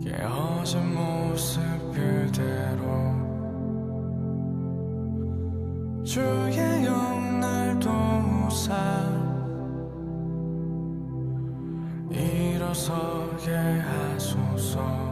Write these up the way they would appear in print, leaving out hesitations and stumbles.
깨어진 모습 그대로 주의 영날도 우사 일어서게 하소서.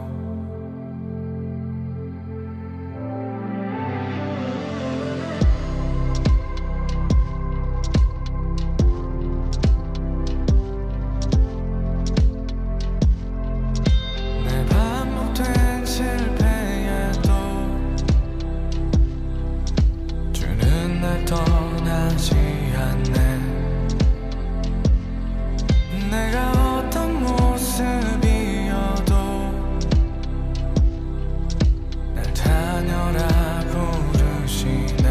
떠나지 않네. 내가 어떤 모습이어도 날 다녀라 부르시네.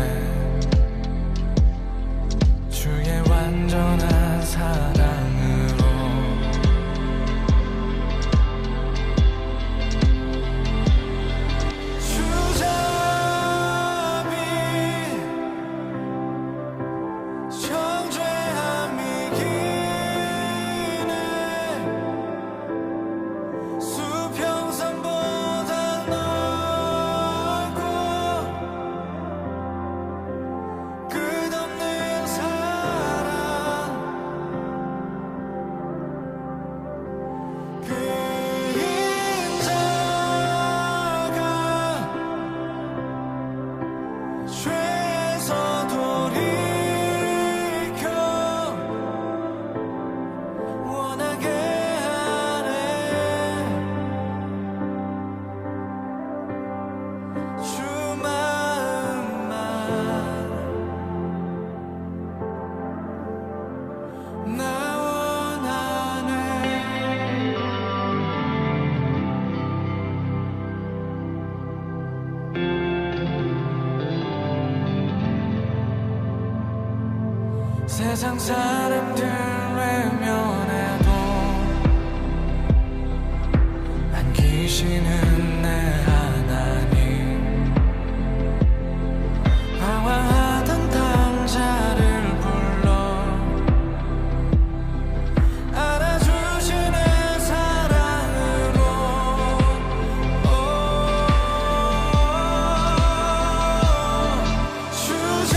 주의 완전한 사랑으로 세상 사람들 외면해도 안기시는 내 하나님, 방황하던 당자를 불러 안아주시는 사랑으로 주자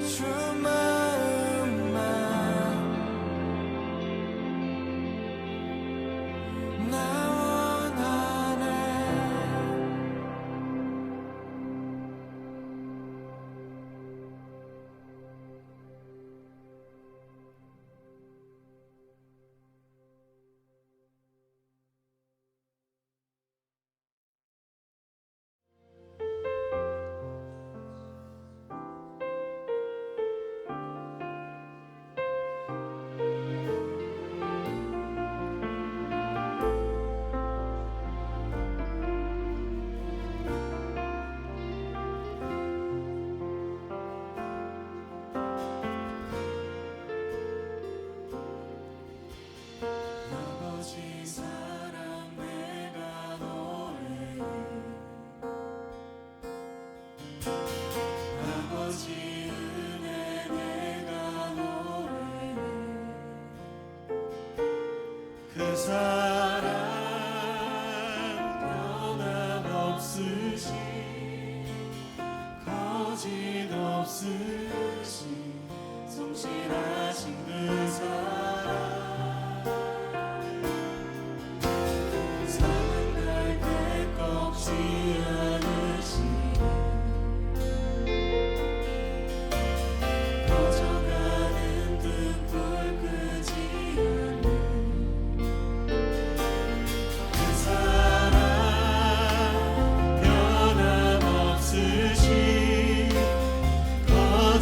주 마음만 나 원하네. 아버지 사랑 내가 노래해. 아버지 은혜 내가 노래해. 그 사랑 변함없으시 거짓없으시 성실하신 그 사랑 사랑할 때 꺾지 않으시네. 꺼져가는 등불 끄지 않는 그 사랑 변함없으시 거짓없으시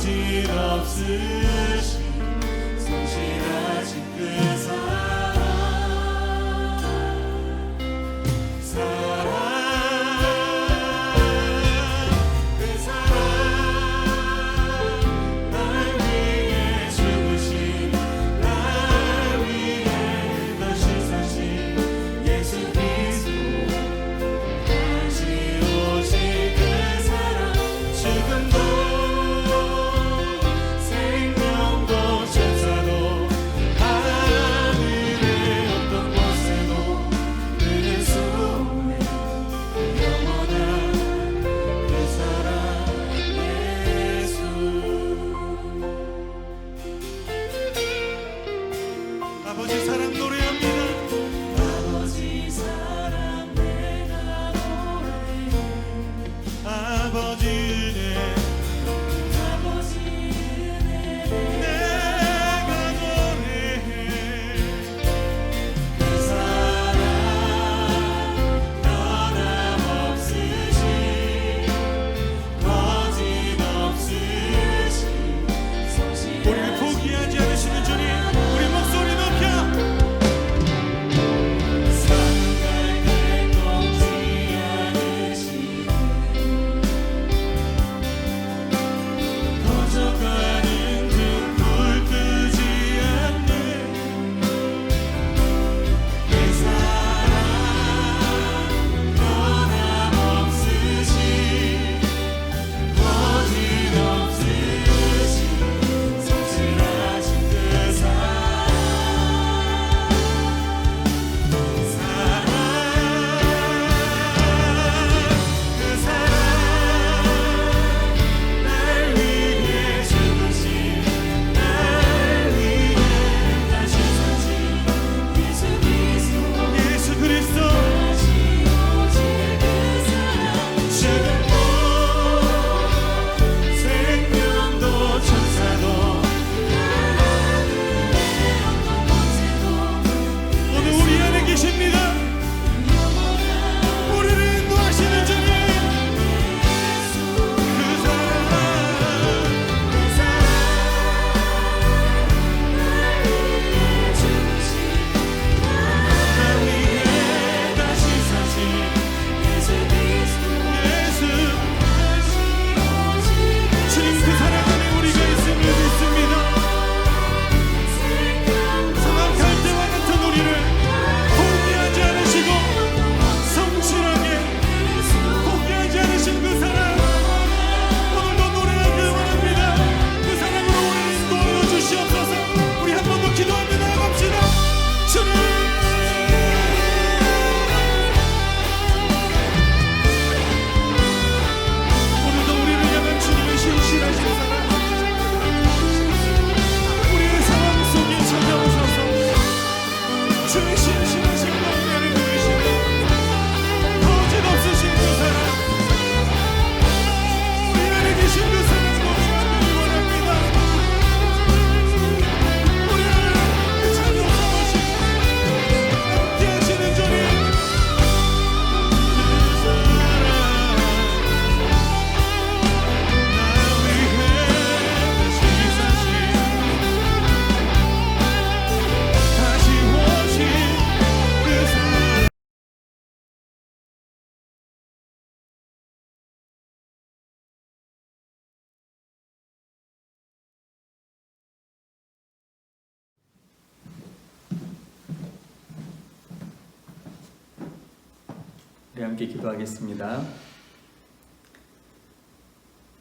우리 함께 기도하겠습니다.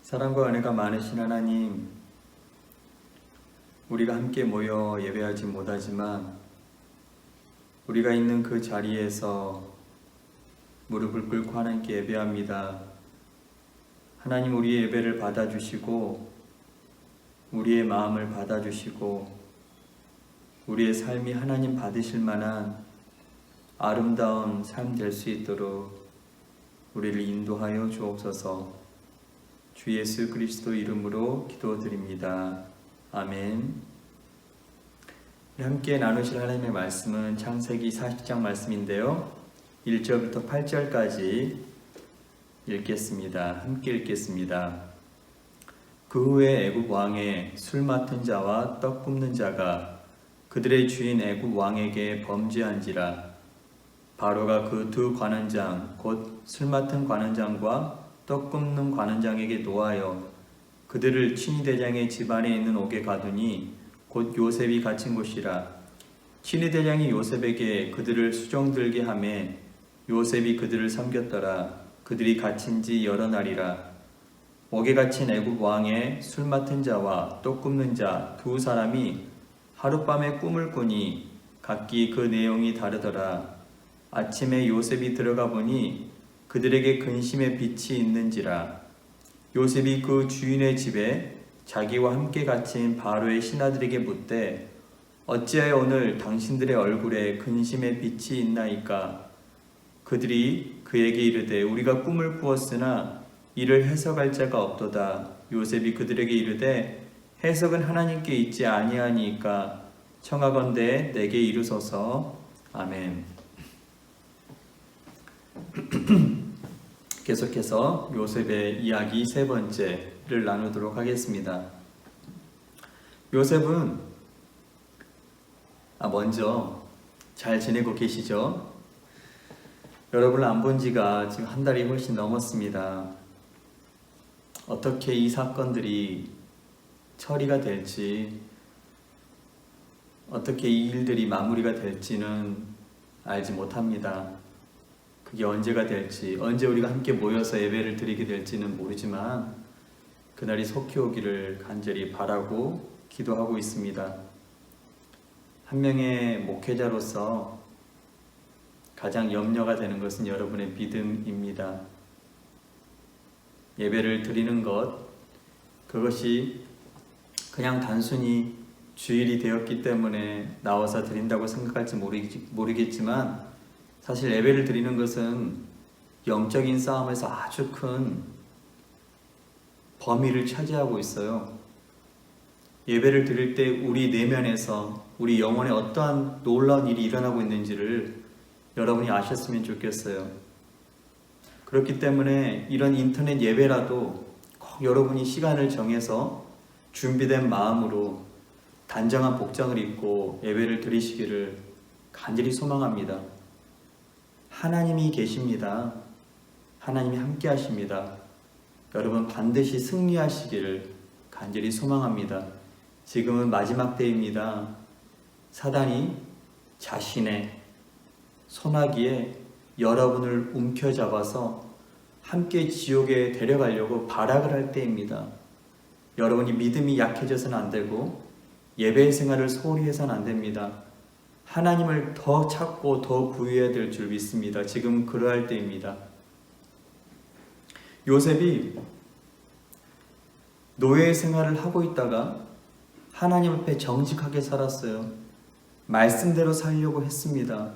사랑과 은혜가 많으신 하나님, 우리가 함께 모여 예배하지 못하지만 우리가 있는 그 자리에서 무릎을 꿇고 하나님께 예배합니다. 하나님, 우리의 예배를 받아주시고 우리의 마음을 받아주시고 우리의 삶이 하나님 받으실 만한 아름다운 삶 될 수 있도록 우리를 인도하여 주옵소서. 주 예수 그리스도 이름으로 기도드립니다. 아멘. 함께 나누실 하나님의 말씀은 창세기 40장 말씀인데요, 1절부터 8절까지 읽겠습니다. 함께 읽겠습니다. 그 후에 애굽 왕의 술 맡은 자와 떡 굽는 자가 그들의 주인 애굽 왕에게 범죄한지라. 바로가 그 두 관원장 곧 술 맡은 관원장과 떡 굽는 관원장에게 노하여 그들을 친위대장의 집안에 있는 옥에 가두니 곧 요셉이 갇힌 곳이라. 친위대장이 요셉에게 그들을 수종들게 하매 요셉이 그들을 섬겼더라. 그들이 갇힌 지 여러 날이라. 옥에 갇힌 애굽 왕의 술 맡은 자와 떡 굽는 자 두 사람이 하룻밤에 꿈을 꾸니 각기 그 내용이 다르더라. 아침에 요셉이 들어가 보니 그들에게 근심의 빛이 있는지라. 요셉이 그 주인의 집에 자기와 함께 갇힌 바로의 신하들에게 묻되 어찌하여 오늘 당신들의 얼굴에 근심의 빛이 있나이까? 그들이 그에게 이르되 우리가 꿈을 꾸었으나 이를 해석할 자가 없도다. 요셉이 그들에게 이르되 해석은 하나님께 있지 아니하니까 청하건대 내게 이루소서. 아멘. 계속해서 요셉의 이야기 세 번째를 나누도록 하겠습니다. 요셉은 먼저 잘 지내고 계시죠? 여러분을 안 본 지가 지금 한 달이 훨씬 넘었습니다. 어떻게 이 사건들이 처리가 될지, 어떻게 이 일들이 마무리가 될지는 알지 못합니다. 그게 언제가 될지, 언제 우리가 함께 모여서 예배를 드리게 될지는 모르지만 그날이 속히 오기를 간절히 바라고 기도하고 있습니다. 한 명의 목회자로서 가장 염려가 되는 것은 여러분의 믿음입니다. 예배를 드리는 것, 그것이 그냥 단순히 주일이 되었기 때문에 나와서 드린다고 생각할지 모르겠지만 사실 예배를 드리는 것은 영적인 싸움에서 아주 큰 범위를 차지하고 있어요. 예배를 드릴 때 우리 내면에서 우리 영혼에 어떠한 놀라운 일이 일어나고 있는지를 여러분이 아셨으면 좋겠어요. 그렇기 때문에 이런 인터넷 예배라도 꼭 여러분이 시간을 정해서 준비된 마음으로 단정한 복장을 입고 예배를 드리시기를 간절히 소망합니다. 하나님이 계십니다. 하나님이 함께 하십니다. 여러분 반드시 승리하시기를 간절히 소망합니다. 지금은 마지막 때입니다. 사단이 자신의 소나기에 여러분을 움켜잡아서 함께 지옥에 데려가려고 발악을 할 때입니다. 여러분이 믿음이 약해져서는 안 되고 예배 생활을 소홀히 해서는 안 됩니다. 하나님을 더 찾고 더 구해야 될 줄 믿습니다. 지금 그러할 때입니다. 요셉이 노예 생활을 하고 있다가 하나님 앞에 정직하게 살았어요. 말씀대로 살려고 했습니다.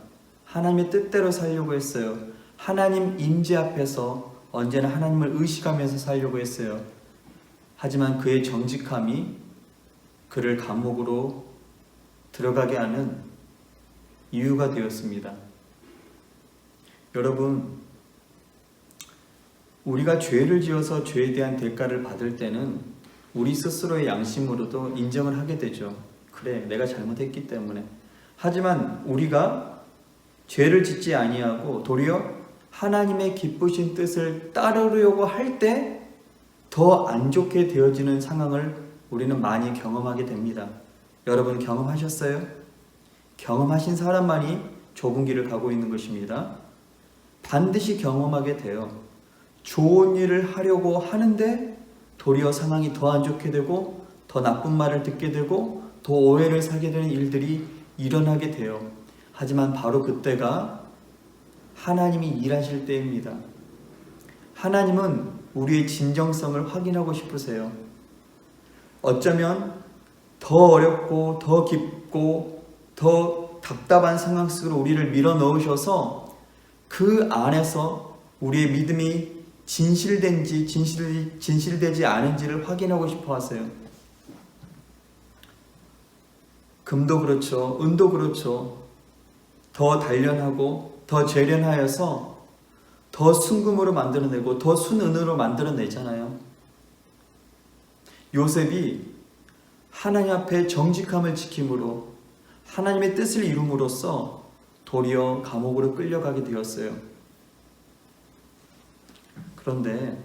하나님의 뜻대로 살려고 했어요. 하나님 임재 앞에서 언제나 하나님을 의식하면서 살려고 했어요. 하지만 그의 정직함이 그를 감옥으로 들어가게 하는 이유가 되었습니다. 여러분, 우리가 죄를 지어서 죄에 대한 대가를 받을 때는 우리 스스로의 양심으로도 인정을 하게 되죠. 그래, 내가 잘못했기 때문에. 하지만 우리가 죄를 짓지 아니하고 도리어 하나님의 기쁘신 뜻을 따르려고 할 때 더 안 좋게 되어지는 상황을 우리는 많이 경험하게 됩니다. 여러분 경험하셨어요? 경험하신 사람만이 좁은 길을 가고 있는 것입니다. 반드시 경험하게 돼요. 좋은 일을 하려고 하는데 도리어 상황이 더 안 좋게 되고 더 나쁜 말을 듣게 되고 더 오해를 사게 되는 일들이 일어나게 돼요. 하지만 바로 그때가 하나님이 일하실 때입니다. 하나님은 우리의 진정성을 확인하고 싶으세요. 어쩌면 더 어렵고 더 깊고 더 답답한 상황 속으로 우리를 밀어넣으셔서 그 안에서 우리의 믿음이 진실된지 진실되지 않은지를 확인하고 싶어 하세요. 금도 그렇죠. 은도 그렇죠. 더 단련하고 더 재련하여서 더 순금으로 만들어내고 더 순은으로 만들어내잖아요. 요셉이 하나님 앞에 정직함을 지킴으로 하나님의 뜻을 이룸으로써 도리어 감옥으로 끌려가게 되었어요. 그런데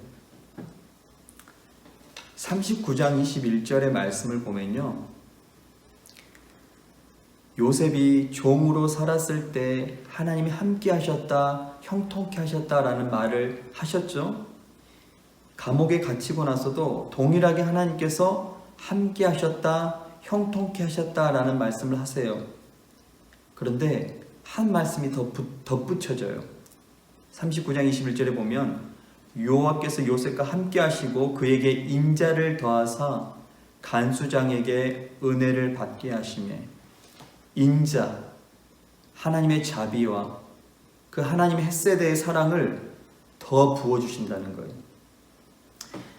39장 21절의 말씀을 보면요, 요셉이 종으로 살았을 때 하나님이 함께 하셨다, 형통케 하셨다라는 말을 하셨죠. 감옥에 갇히고 나서도 동일하게 하나님께서 함께 하셨다, 형통케 하셨다라는 말씀을 하세요. 그런데 한 말씀이 덧붙여져요. 39장 21절에 보면 여호와께서 요셉과 함께 하시고 그에게 인자를 더하사 간수장에게 은혜를 받게 하시매, 인자, 하나님의 자비와 그 하나님의 헷세대의 사랑을 더 부어주신다는 거예요.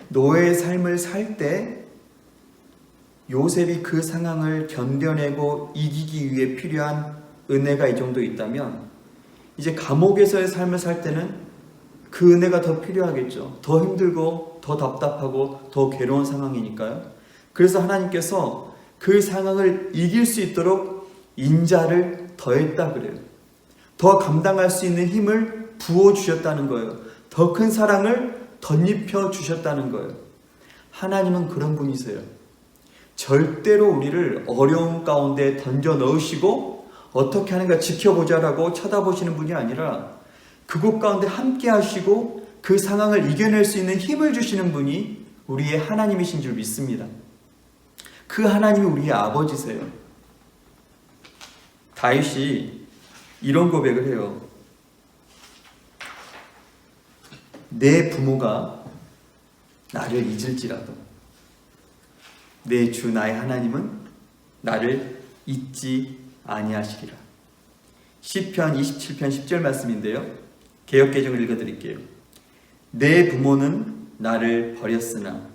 노예의 삶을 살 때 요셉이 그 상황을 견뎌내고 이기기 위해 필요한 은혜가 이 정도 있다면, 이제 감옥에서의 삶을 살 때는 그 은혜가 더 필요하겠죠. 더 힘들고 더 답답하고 더 괴로운 상황이니까요. 그래서 하나님께서 그 상황을 이길 수 있도록 인자를 더했다 그래요. 더 감당할 수 있는 힘을 부어주셨다는 거예요. 더 큰 사랑을 덧입혀 주셨다는 거예요. 하나님은 그런 분이세요. 절대로 우리를 어려움 가운데 던져 넣으시고 어떻게 하는가 지켜보자라고 쳐다보시는 분이 아니라 그곳 가운데 함께 하시고 그 상황을 이겨낼 수 있는 힘을 주시는 분이 우리의 하나님이신 줄 믿습니다. 그 하나님이 우리의 아버지세요. 다윗이 이런 고백을 해요. 내 부모가 나를 잊을지라도 내 주 나의 하나님은 나를 잊지 아니하시리라. 시편 27편 10절 말씀인데요, 개역개정을 읽어드릴게요. 내 부모는 나를 버렸으나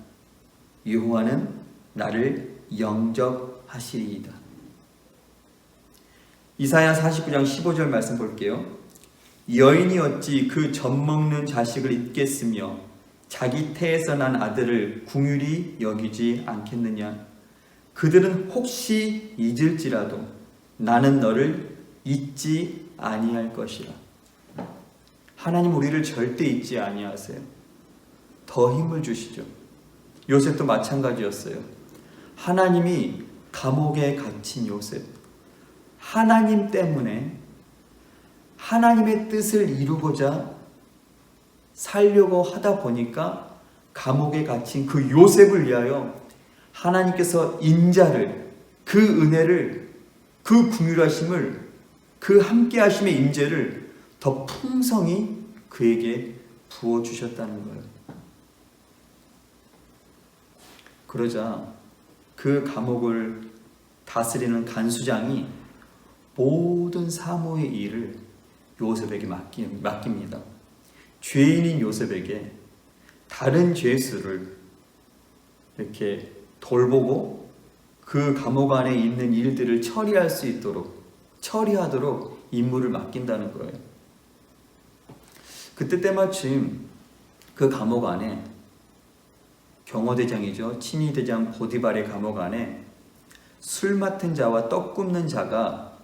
여호와는 나를 영접하시리이다. 이사야 49장 15절 말씀 볼게요. 여인이 어찌 그 젖먹는 자식을 잊겠으며 자기 태에서 난 아들을 긍휼히 여기지 않겠느냐. 그들은 혹시 잊을지라도 나는 너를 잊지 아니할 것이라. 하나님 우리를 절대 잊지 아니하세요. 더 힘을 주시죠. 요셉도 마찬가지였어요. 하나님이 감옥에 갇힌 요셉, 하나님 때문에 하나님의 뜻을 이루고자 살려고 하다 보니까 감옥에 갇힌 그 요셉을 위하여 하나님께서 인자를, 그 은혜를, 그 긍휼하심을, 그 함께하심의 임재를 더 풍성히 그에게 부어주셨다는 거예요. 그러자 그 감옥을 다스리는 간수장이 모든 사모의 일을 요셉에게 맡깁니다. 죄인인 요셉에게 다른 죄수를 이렇게 돌보고 그 감옥 안에 있는 일들을 처리하도록 임무를 맡긴다는 거예요. 그때 때마침 그 감옥 안에 경호대장이죠. 친위대장 보디발의 감옥 안에 술 맡은 자와 떡 굽는 자가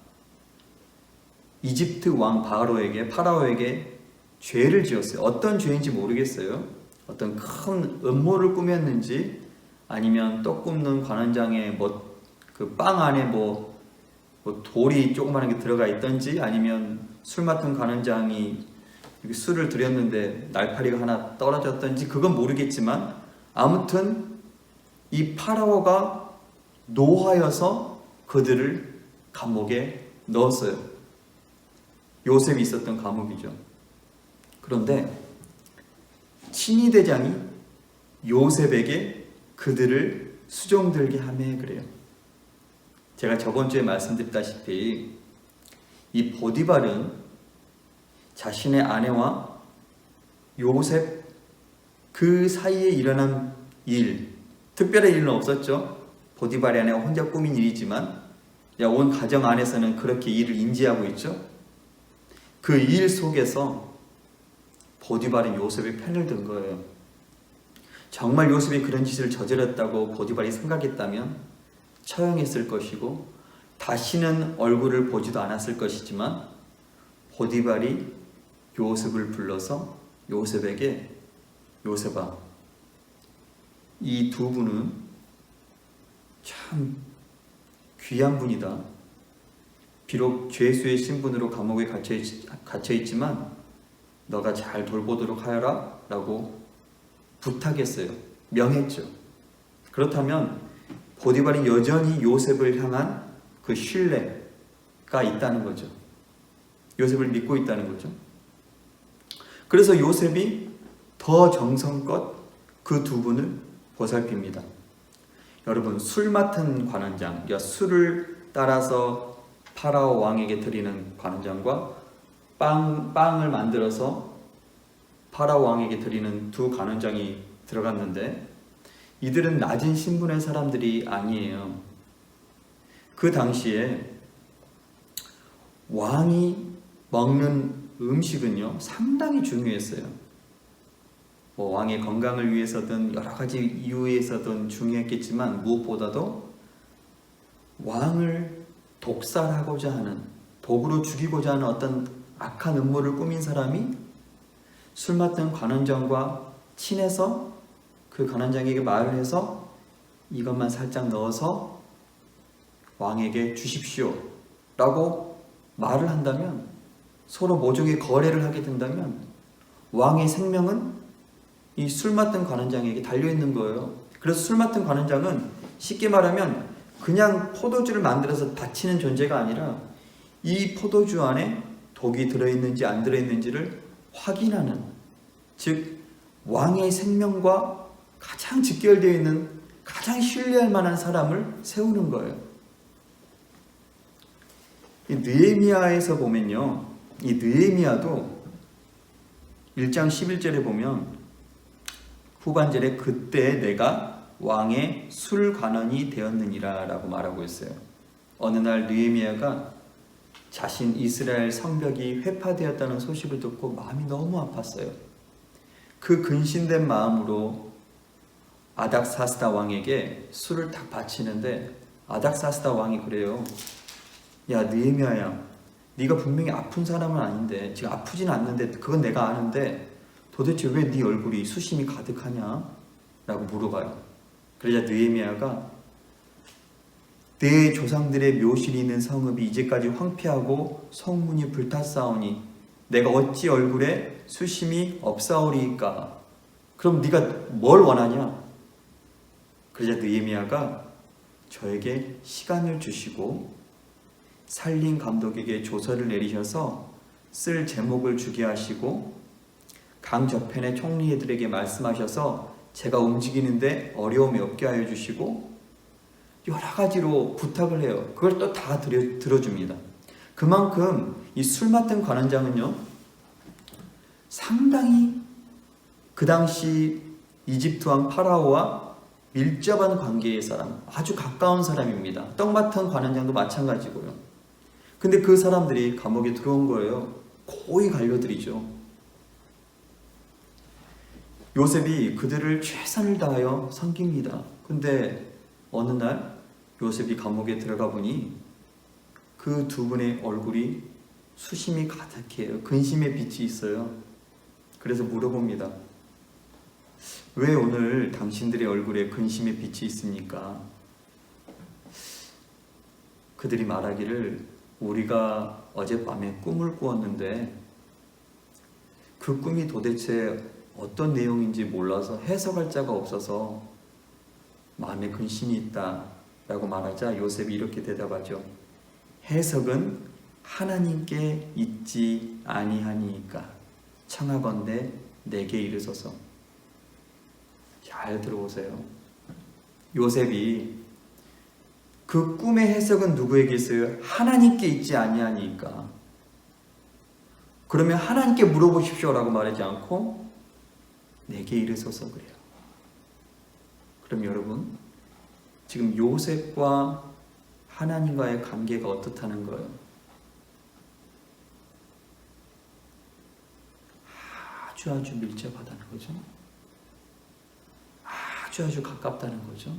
이집트 왕 파라오에게 죄를 지었어요. 어떤 죄인지 모르겠어요. 어떤 큰 음모를 꾸몄는지, 아니면 떡 굽는 관원장의 그 빵 안에 돌이 조그마한 게 들어가 있던지, 아니면 술 맡은 관원장이 술을 드렸는데 날파리가 하나 떨어졌던지 그건 모르겠지만 아무튼 이 파라오가 노하여서 그들을 감옥에 넣었어요. 요셉이 있었던 감옥이죠. 그런데 친위대장이 요셉에게 그들을 수종들게 하매 그래요. 제가 저번 주에 말씀드렸다시피 이 보디발은 자신의 아내와 요셉 그 사이에 일어난 일, 특별한 일은 없었죠. 보디발의 아내가 혼자 꾸민 일이지만 온 가정 안에서는 그렇게 일을 인지하고 있죠. 그 일 속에서 보디발은 요셉의 편을 든 거예요. 정말 요셉이 그런 짓을 저질렀다고 보디발이 생각했다면 처형했을 것이고 다시는 얼굴을 보지도 않았을 것이지만 보디발이 요셉을 불러서 요셉에게 요셉아, 이 두 분은 참 귀한 분이다. 비록 죄수의 신분으로 감옥에 갇혀있지만 너가 잘 돌보도록 하여라 라고 부탁했어요. 명했죠. 그렇다면 보디발이 여전히 요셉을 향한 그 신뢰가 있다는 거죠. 요셉을 믿고 있다는 거죠. 그래서 요셉이 더 정성껏 그 두 분을 보살핍니다. 여러분, 술 맡은 관원장, 술을 따라서 파라오 왕에게 드리는 관원장과 빵을 만들어서 파라오 왕에게 드리는 두 관원장이 들어갔는데 이들은 낮은 신분의 사람들이 아니에요. 그 당시에 왕이 먹는 음식은요 상당히 중요했어요. 왕의 건강을 위해서든 여러 가지 이유에서든 중요했겠지만 무엇보다도 왕을 독살하고자 하는, 도구로 죽이고자 하는 어떤 악한 음모를 꾸민 사람이 술 맡은 관원장과 친해서 그 관원장에게 말을 해서 이것만 살짝 넣어서 왕에게 주십시오 라고 말을 한다면, 서로 모종의 거래를 하게 된다면 왕의 생명은 이 술 맡은 관원장에게 달려있는 거예요. 그래서 술 맡은 관원장은 쉽게 말하면 그냥 포도주를 만들어서 바치는 존재가 아니라 이 포도주 안에 독이 들어있는지 안 들어있는지를 확인하는, 즉 왕의 생명과 가장 직결되어 있는, 가장 신뢰할 만한 사람을 세우는 거예요. 이 느헤미야에서 보면요, 이 느헤미야도 1장 11절에 보면 후반절에 그때 내가 왕의 술관원이 되었느니라 라고 말하고 있어요. 어느 날 느헤미야가 자신 이스라엘 성벽이 회파되었다는 소식을 듣고 마음이 너무 아팠어요. 그 근심된 마음으로 아닥사스다 왕에게 술을 딱 바치는데 아닥사스다 왕이 그래요. 야 느헤미야야, 네가 분명히 아픈 사람은 아닌데, 지금 아프진 않는데 그건 내가 아는데 도대체 왜 네 얼굴이 수심이 가득하냐? 라고 물어봐요. 그러자 느헤미야가 내 조상들의 묘실이 있는 성읍이 이제까지 황폐하고 성문이 불탔사오니 내가 어찌 얼굴에 수심이 없사오리이까? 그럼 네가 뭘 원하냐? 그러자 느헤미야가 저에게 시간을 주시고 살림 감독에게 조서를 내리셔서 쓸 제목을 주게 하시고 강 저편의 총리들에게 말씀하셔서 제가 움직이는데 어려움이 없게 하여 주시고 여러 가지로 부탁을 해요. 그걸 또 다 들어줍니다. 그만큼 이 술 맡은 관원장은요 상당히 그 당시 이집트 왕 파라오와 밀접한 관계의 사람, 아주 가까운 사람입니다. 떡 맡은 관원장도 마찬가지고요. 근데 그 사람들이 감옥에 들어온 거예요. 고이 관료들이죠. 요셉이 그들을 최선을 다하여 섬깁니다. 근데 어느 날 요셉이 감옥에 들어가 보니 그 두 분의 얼굴이 수심이 가득해요. 근심의 빛이 있어요. 그래서 물어봅니다. 왜 오늘 당신들의 얼굴에 근심의 빛이 있습니까? 그들이 말하기를 우리가 어젯밤에 꿈을 꾸었는데 그 꿈이 도대체 어떤 내용인지 몰라서 해석할 자가 없어서 마음에 근심이 있다 라고 말하자 요셉이 이렇게 대답하죠. 해석은 하나님께 있지 아니하니까 청하건대 내게 이르소서. 잘 들어보세요. 요셉이 그 꿈의 해석은 누구에게 있어요? 하나님께 있지 아니하니까. 그러면 하나님께 물어보십시오라고 말하지 않고 내게 이르소서 그래요. 그럼 여러분, 지금 요셉과 하나님과의 관계가 어떻다는 거예요? 아주 밀접하다는 거죠. 아주 가깝다는 거죠.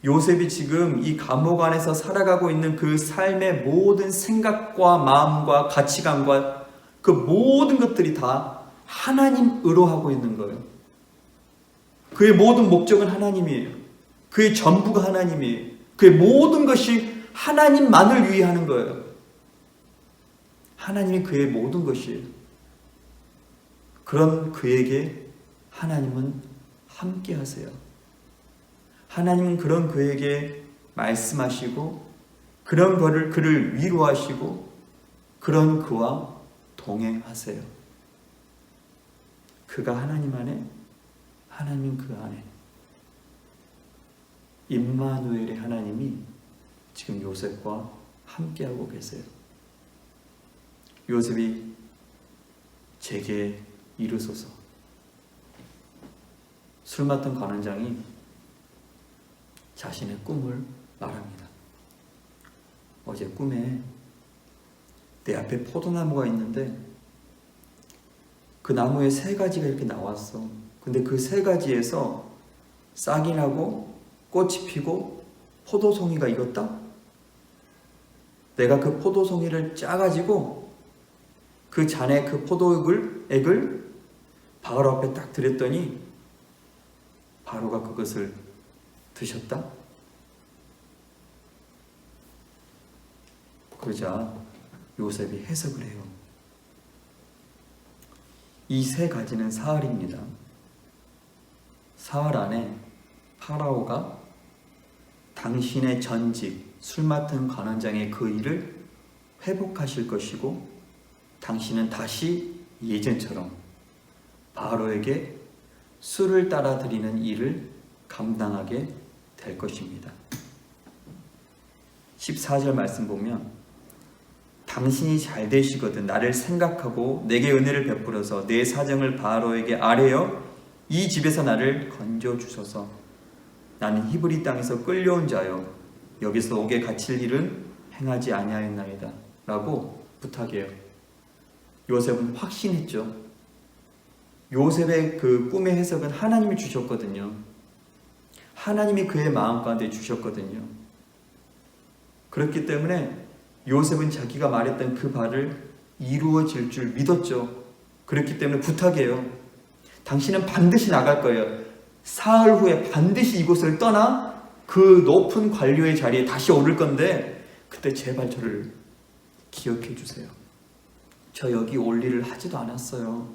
요셉이 지금 이 감옥 안에서 살아가고 있는 그 삶의 모든 생각과 마음과 가치관과 그 모든 것들이 다 하나님으로 하고 있는 거예요. 그의 모든 목적은 하나님이에요. 그의 전부가 하나님이에요. 그의 모든 것이 하나님만을 위해 하는 거예요. 하나님이 그의 모든 것이에요. 그런 그에게 하나님은 함께 하세요. 하나님은 그런 그에게 말씀하시고 그런 그를 위로하시고 그런 그와 동행하세요. 그가 하나님 안에, 하나님은 그 안에. 임마누엘의 하나님이 지금 요셉과 함께하고 계세요. 요셉이 제게 이르소서. 술 맡은 관원장이 자신의 꿈을 말합니다. 어제 꿈에 내 앞에 포도나무가 있는데 그 나무에 3가지가 이렇게 나왔어. 근데 그 3가지에서 싹이 나고 꽃이 피고 포도송이가 익었다? 내가 그 포도송이를 짜가지고 그 잔에 그 포도액을 바로 앞에 딱 드렸더니 바로가 그것을 드셨다? 그러자 요셉이 해석을 해요. 이 3가지는 사흘입니다. 사흘 안에 파라오가 당신의 전직, 술 맡은 관원장의 그 일을 회복하실 것이고 당신은 다시 예전처럼 바로에게 술을 따라 드리는 일을 감당하게 될 것입니다. 14절 말씀 보면 당신이 잘 되시거든 나를 생각하고 내게 은혜를 베풀어서 내 사정을 바로에게 아뢰어 이 집에서 나를 건져 주소서. 나는 히브리 땅에서 끌려온 자요 여기서 옥에 갇힐 일은 행하지 아니하였나이다 라고 부탁해요. 요셉은 확신했죠. 요셉의 그 꿈의 해석은 하나님이 주셨거든요. 하나님이 그의 마음 가운데 주셨거든요. 그렇기 때문에 요셉은 자기가 말했던 그 바를 이루어질 줄 믿었죠. 그렇기 때문에 부탁해요. 당신은 반드시 나갈 거예요. 사흘 후에 반드시 이곳을 떠나 그 높은 관료의 자리에 다시 오를 건데 그때 제발 저를 기억해 주세요. 저 여기 올 일을 하지도 않았어요.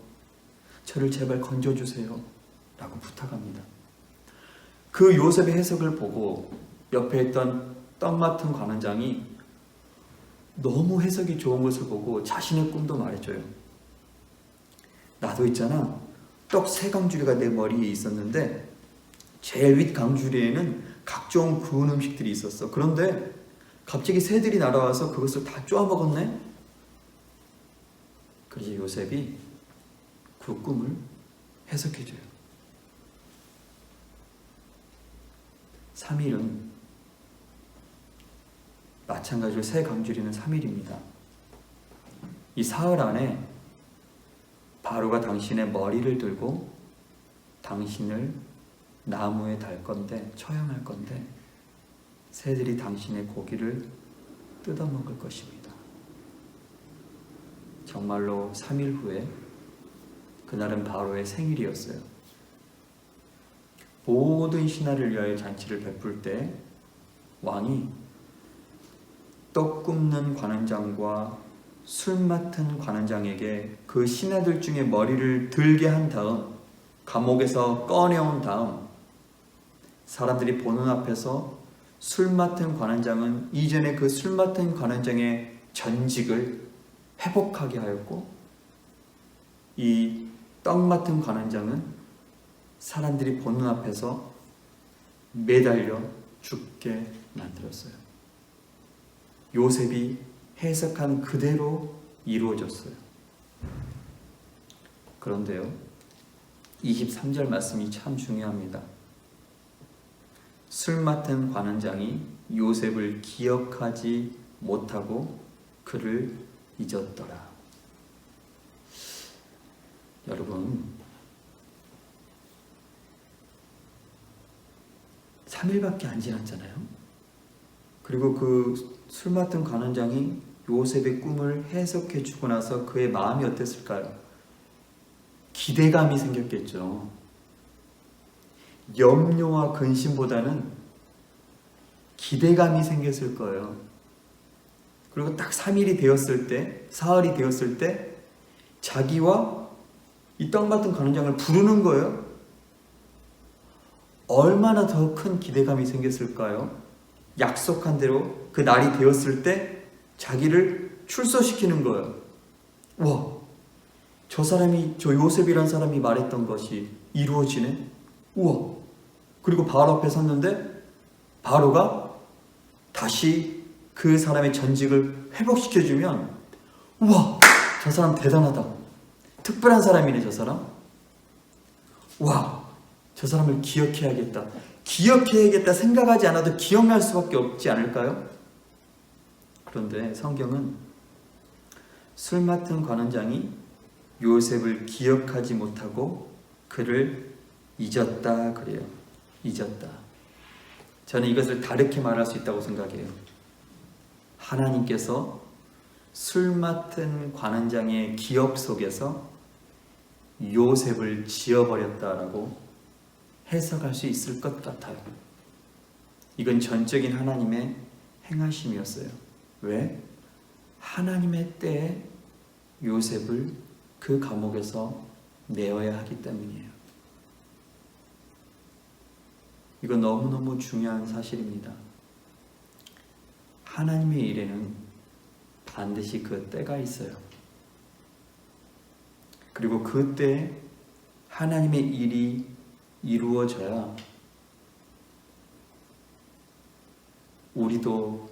저를 제발 건져주세요 라고 부탁합니다. 그 요셉의 해석을 보고 옆에 있던 떡 맡은 관원장이 너무 해석이 좋은 것을 보고 자신의 꿈도 말해줘요. 나도 있잖아, 떡 3강줄이가 내 머리에 있었는데 제일 윗 강줄이에는 각종 구운 음식들이 있었어. 그런데 갑자기 새들이 날아와서 그것을 다 쪼아먹었네. 그래서 요셉이 그 꿈을 해석해줘요. 3일은 마찬가지로 3강줄이는 3일입니다. 이 사흘 안에 바로가 당신의 머리를 들고 당신을 나무에 달 건데, 처형할 건데 새들이 당신의 고기를 뜯어먹을 것입니다. 정말로 3일 후에 그날은 바로의 생일이었어요. 모든 신하를 위하여 잔치를 베풀 때 왕이 떡 굽는 관원장과 술 맡은 관원장에게 그 신하들 중에 머리를 들게 한 다음 감옥에서 꺼내온 다음 사람들이 보는 앞에서 술 맡은 관원장은 이전에 그 술 맡은 관원장의 전직을 회복하게 하였고, 이 떡 맡은 관원장은 사람들이 보는 앞에서 매달려 죽게 만들었어요. 요셉이 해석한 그대로 이루어졌어요. 그런데요, 23절 말씀이 참 중요합니다. 술 맡은 관원장이 요셉을 기억하지 못하고 그를 잊었더라. 여러분, 3일밖에 안 지났잖아요. 그리고 그 술 맡은 관원장이 요셉의 꿈을 해석해 주고 나서 그의 마음이 어땠을까요? 기대감이 생겼겠죠. 염려와 근심보다는 기대감이 생겼을 거예요. 그리고 딱 3일이 되었을 때, 사흘이 되었을 때 자기와 이 떡 맡은 관원장을 부르는 거예요. 얼마나 더 큰 기대감이 생겼을까요? 약속한 대로 그 날이 되었을 때 자기를 출소시키는 거예요. 와, 저 사람이, 저 요셉이란 사람이 말했던 것이 이루어지네? 우와. 그리고 바로 앞에 섰는데 바로가 다시 그 사람의 전직을 회복시켜주면, 우와, 저 사람 대단하다. 특별한 사람이네, 저 사람. 와, 저 사람을 기억해야겠다. 기억해야겠다 생각하지 않아도 기억날 수밖에 없지 않을까요? 그런데 성경은 술 맡은 관원장이 요셉을 기억하지 못하고 그를 잊었다 그래요. 잊었다. 저는 이것을 다르게 말할 수 있다고 생각해요. 하나님께서 술 맡은 관원장의 기억 속에서 요셉을 지워버렸다라고 해석할 수 있을 것 같아요. 이건 전적인 하나님의 행하심이었어요. 왜? 하나님의 때에 요셉을 그 감옥에서 내어야 하기 때문이에요. 이건 너무너무 중요한 사실입니다. 하나님의 일에는 반드시 그 때가 있어요. 그리고 그 때에 하나님의 일이 이루어져야 우리도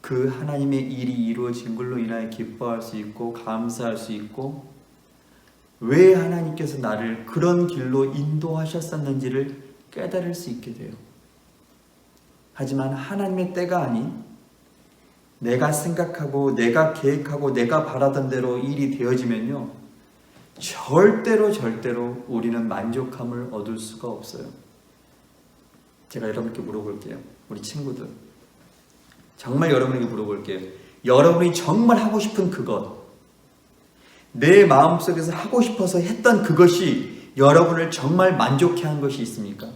그 하나님의 일이 이루어진 걸로 인하여 기뻐할 수 있고 감사할 수 있고, 왜 하나님께서 나를 그런 길로 인도하셨었는지를 깨달을 수 있게 돼요. 하지만 하나님의 때가 아닌 내가 생각하고 내가 계획하고 내가 바라던 대로 일이 되어지면요, 절대로 우리는 만족함을 얻을 수가 없어요. 제가 여러분께 물어볼게요. 우리 친구들, 정말 여러분에게 물어볼게요. 여러분이 정말 하고 싶은 그것, 내 마음속에서 하고 싶어서 했던 그것이 여러분을 정말 만족해 한 것이 있습니까?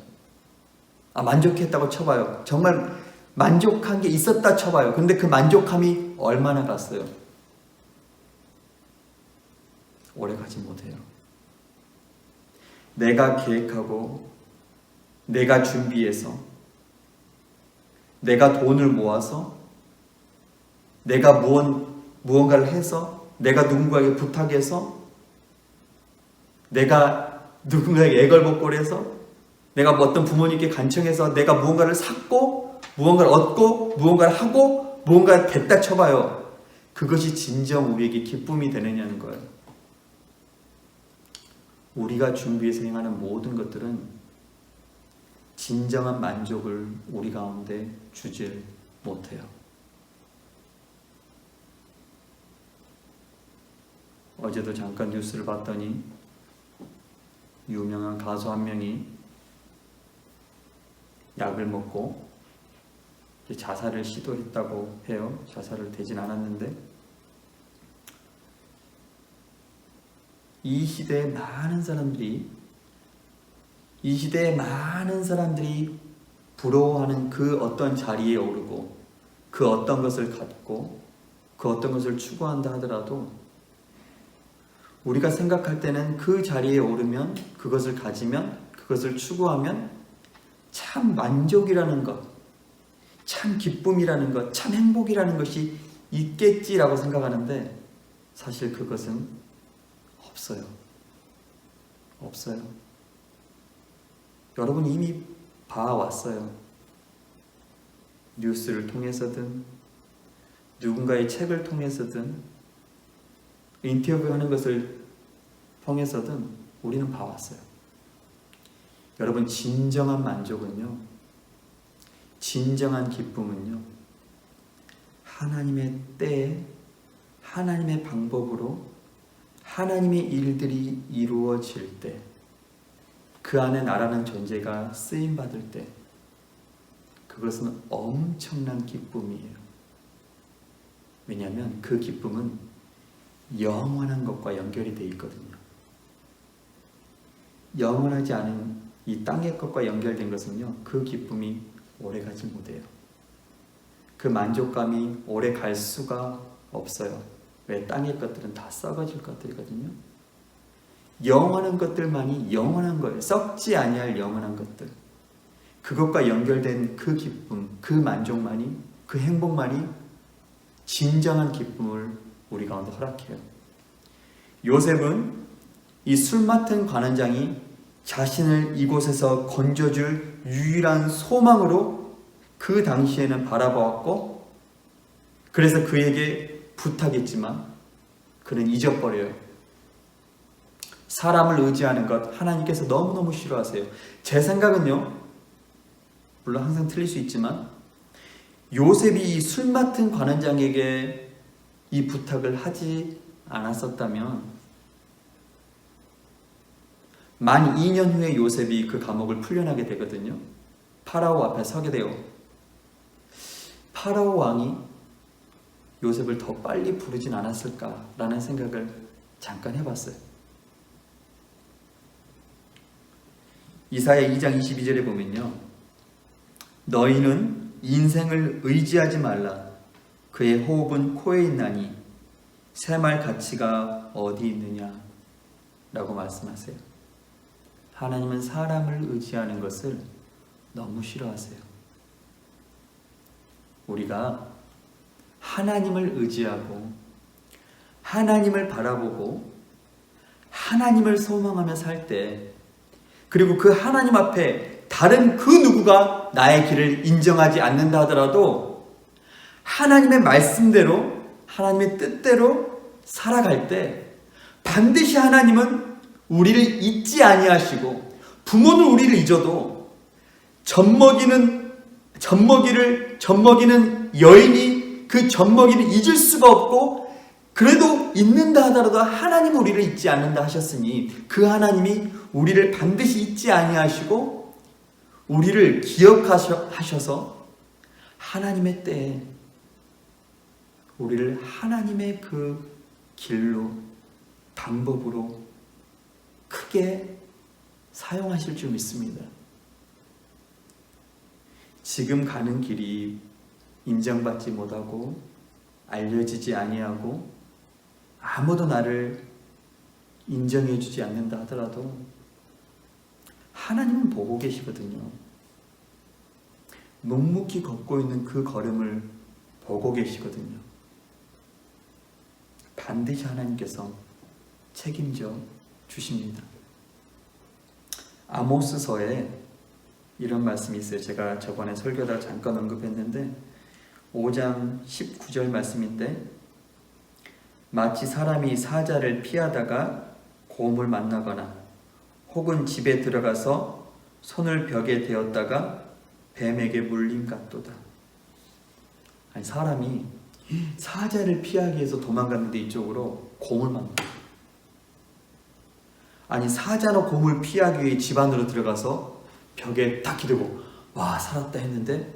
만족했다고 쳐봐요. 정말 만족한 게 있었다 쳐봐요. 근데 그 만족함이 얼마나 갔어요? 오래 가지 못해요. 내가 계획하고 내가 준비해서 내가 돈을 모아서 내가 무언가를 해서 내가 누군가에게 부탁해서 내가 누군가에게 애걸복걸해서 내가 어떤 부모님께 간청해서 내가 무언가를 샀고 무언가를 얻고 무언가를 하고 무언가를 됐다 쳐봐요. 그것이 진정 우리에게 기쁨이 되느냐는 거예요. 우리가 준비해서 행하는 모든 것들은 진정한 만족을 우리 가운데 주질 못해요. 어제도 잠깐 뉴스를 봤더니 유명한 가수 한 명이 약을 먹고 자살을 시도했다고 해요. 자살을 되진 않았는데, 이 시대에 많은 사람들이 부러워하는 그 어떤 자리에 오르고 그 어떤 것을 갖고 그 어떤 것을 추구한다 하더라도 우리가 생각할 때는 그 자리에 오르면, 그것을 가지면, 그것을 추구하면 참 만족이라는 것, 참 기쁨이라는 것, 참 행복이라는 것이 있겠지라고 생각하는데 사실 그것은 없어요. 없어요. 여러분 이미 봐왔어요. 뉴스를 통해서든 누군가의 책을 통해서든 인터뷰하는 것을 통해서든 우리는 봐왔어요. 여러분 진정한 만족은요, 진정한 기쁨은요, 하나님의 때에 하나님의 방법으로 하나님의 일들이 이루어질 때, 그 안에 나라는 존재가 쓰임받을 때, 그것은 엄청난 기쁨이에요. 왜냐하면 그 기쁨은 영원한 것과 연결이 되어 있거든요. 영원하지 않은 이 땅의 것과 연결된 것은요, 그 기쁨이 오래가지 못해요. 그 만족감이 오래 갈 수가 없어요. 왜? 땅의 것들은 다 썩어질 것들이거든요. 영원한 것들만이 영원한 거예요. 썩지 아니할 영원한 것들. 그것과 연결된 그 기쁨, 그 만족만이, 그 행복만이 진정한 기쁨을 우리 가운데 허락해요. 요셉은 이 술 맡은 관원장이 자신을 이곳에서 건져줄 유일한 소망으로 그 당시에는 바라보았고, 그래서 그에게 부탁했지만 그는 잊어버려요. 사람을 의지하는 것 하나님께서 너무너무 싫어하세요. 제 생각은요, 물론 항상 틀릴 수 있지만 요셉이 이 술 맡은 관원장에게 이 부탁을 하지 않았었다면 만 2년 후에 요셉이 그 감옥을 풀려나게 되거든요. 파라오 앞에 서게 돼요. 파라오 왕이 요셉을 더 빨리 부르진 않았을까라는 생각을 잠깐 해봤어요. 이사야 2장 22절에 보면요, 너희는 인생을 의지하지 말라. 그의 호흡은 코에 있나니 새말 가치가 어디 있느냐 라고 말씀하세요. 하나님은 사람을 의지하는 것을 너무 싫어하세요. 우리가 하나님을 의지하고 하나님을 바라보고 하나님을 소망하며 살 때, 그리고 그 하나님 앞에 다른 그 누구가 나의 길을 인정하지 않는다 하더라도 하나님의 말씀대로, 하나님의 뜻대로 살아갈 때 반드시 하나님은 우리를 잊지 아니하시고, 부모는 우리를 잊어도 젖먹이는 여인이 그 젖먹이를 잊을 수가 없고, 그래도 잊는다 하더라도 하나님은 우리를 잊지 않는다 하셨으니 그 하나님이 우리를 반드시 잊지 아니하시고 우리를 기억하셔서 하나님의 때에 우리를 하나님의 그 길로, 방법으로 크게 사용하실 줄 믿습니다. 지금 가는 길이 인정받지 못하고 알려지지 아니하고 아무도 나를 인정해 주지 않는다 하더라도 하나님은 보고 계시거든요. 묵묵히 걷고 있는 그 걸음을 보고 계시거든요. 반드시 하나님께서 책임져 주십니다. 아모스서에 이런 말씀이 있어요. 제가 저번에 설교다 잠깐 언급했는데 5장 19절 말씀인데, 마치 사람이 사자를 피하다가 곰을 만나거나 혹은 집에 들어가서 손을 벽에 대었다가 뱀에게 물림 같도다. 아니, 사람이 사자를 피하기 위해서 도망갔는데 이쪽으로 곰을 만나. 아니, 사자나 곰을 피하기 위해 집 안으로 들어가서 벽에 딱 기대고 와, 살았다 했는데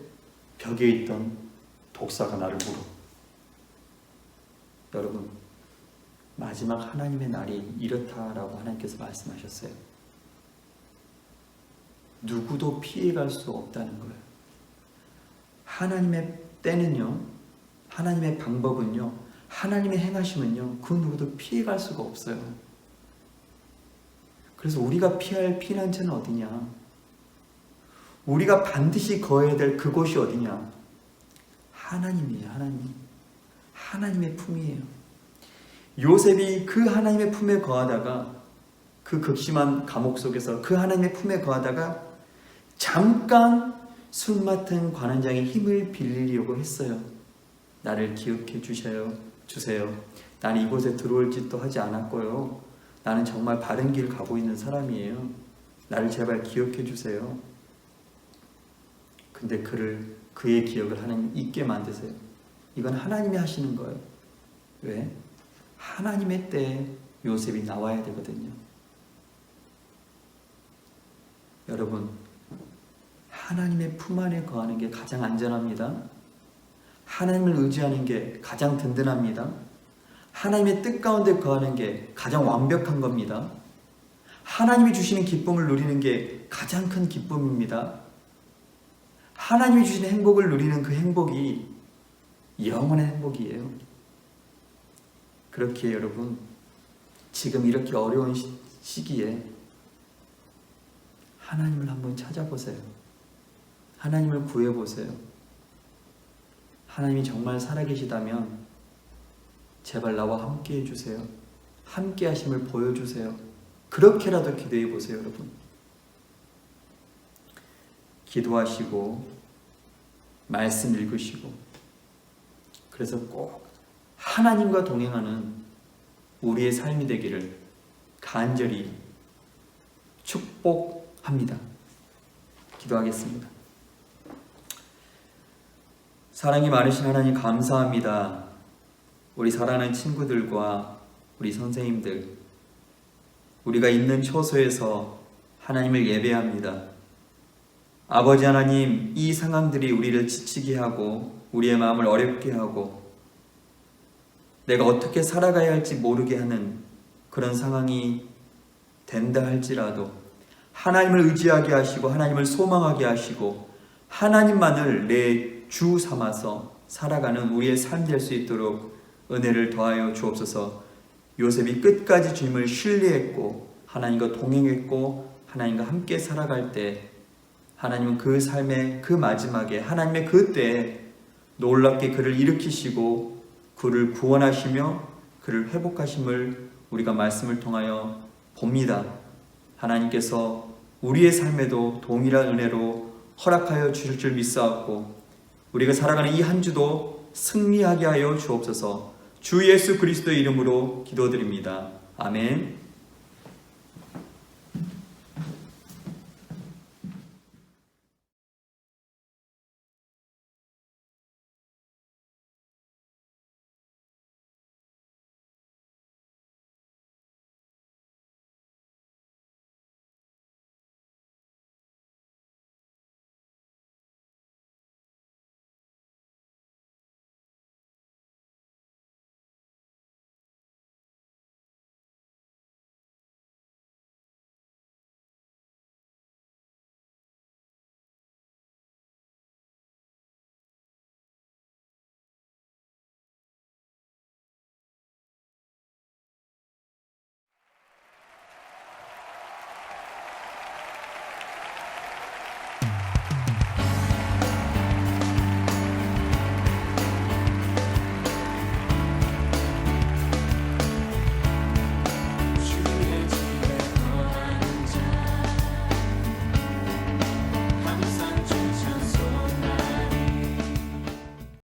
벽에 있던 독사가 나를 물어. 여러분, 마지막 하나님의 날이 이렇다라고 하나님께서 말씀하셨어요. 누구도 피해갈 수 없다는 거예요. 하나님의 때는요, 하나님의 방법은요, 하나님의 행하심은요, 그 누구도 피해갈 수가 없어요. 그래서 우리가 피할 피난처는 어디냐? 우리가 반드시 거해야 될 그곳이 어디냐? 하나님이에요. 하나님의 품이에요. 요셉이 그 하나님의 품에 거하다가, 그 극심한 감옥 속에서 그 하나님의 품에 거하다가 잠깐 술 맡은 관원장의 힘을 빌리려고 했어요. 나를 기억해 주세요. 나는 이곳에 들어올 짓도 하지 않았고요. 나는 정말 바른 길 가고 있는 사람이에요. 나를 제발 기억해 주세요. 근데 그의 기억을 하나님 잊게 만드세요. 이건 하나님이 하시는 거예요. 왜? 하나님의 때에 요셉이 나와야 되거든요. 여러분, 하나님의 품 안에 거하는 게 가장 안전합니다. 하나님을 의지하는 게 가장 든든합니다. 하나님의 뜻 가운데 거하는 게 가장 완벽한 겁니다. 하나님이 주시는 기쁨을 누리는 게 가장 큰 기쁨입니다. 하나님이 주시는 행복을 누리는 그 행복이 영원한 행복이에요. 그렇기에 여러분, 지금 이렇게 어려운 시기에 하나님을 한번 찾아보세요. 하나님을 구해보세요. 하나님이 정말 살아계시다면 제발 나와 함께 해주세요. 함께 하심을 보여주세요. 그렇게라도 기도해 보세요, 여러분. 기도하시고 말씀 읽으시고, 그래서 꼭 하나님과 동행하는 우리의 삶이 되기를 간절히 축복합니다. 기도하겠습니다. 사랑이 많으신 하나님 감사합니다. 우리 사랑하는 친구들과 우리 선생님들, 우리가 있는 처소에서 하나님을 예배합니다. 아버지 하나님, 이 상황들이 우리를 지치게 하고 우리의 마음을 어렵게 하고 내가 어떻게 살아가야 할지 모르게 하는 그런 상황이 된다 할지라도 하나님을 의지하게 하시고 하나님을 소망하게 하시고 하나님만을 내 주 삼아서 살아가는 우리의 삶 될 수 있도록 은혜를 더하여 주옵소서. 요셉이 끝까지 주님을 신뢰했고 하나님과 동행했고 하나님과 함께 살아갈 때 하나님은 그 삶의 그 마지막에 하나님의 그 때에 놀랍게 그를 일으키시고 그를 구원하시며 그를 회복하심을 우리가 말씀을 통하여 봅니다. 하나님께서 우리의 삶에도 동일한 은혜로 허락하여 주실 줄 믿사옵고 우리가 살아가는 이 한 주도 승리하게 하여 주옵소서. 주 예수 그리스도의 이름으로 기도드립니다. 아멘.